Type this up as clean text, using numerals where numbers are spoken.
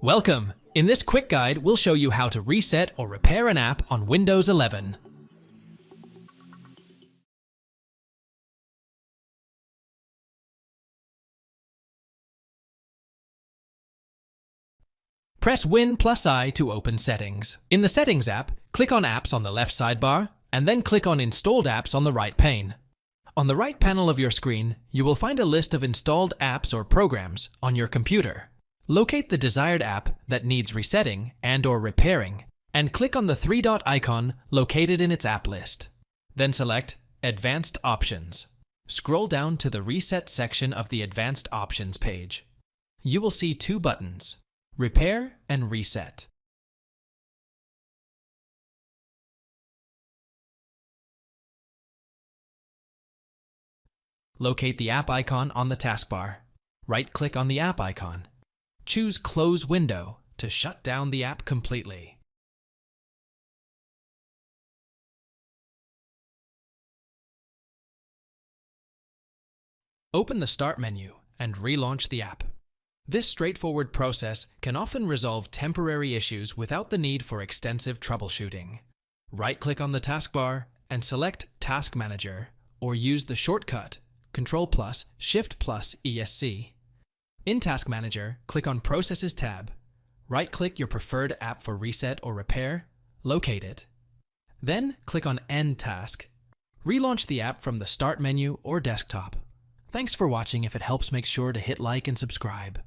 Welcome! In this quick guide, we'll show you how to reset or repair an app on Windows 11. Press Win+I to open Settings. In the Settings app, click on Apps on the left sidebar, and then click on Installed Apps on the right pane. On the right panel of your screen, you will find a list of installed apps or programs on your computer. Locate the desired app that needs resetting and/or repairing, and click on the three-dot icon located in its app list. Then select Advanced Options. Scroll down to the Reset section of the Advanced Options page. You will see two buttons, Repair and Reset. Locate the app icon on the taskbar. Right-click on the app icon. Choose Close Window to shut down the app completely. Open the Start menu and relaunch the app. This straightforward process can often resolve temporary issues without the need for extensive troubleshooting. Right-click on the taskbar and select Task Manager, or use the shortcut Ctrl+Shift+ESC. In Task Manager, click on Processes tab. Right-click your preferred app for reset or repair, locate it. Then click on End Task. Relaunch the app from the Start menu or desktop. Thanks for watching. If it helps, make sure to hit like and subscribe.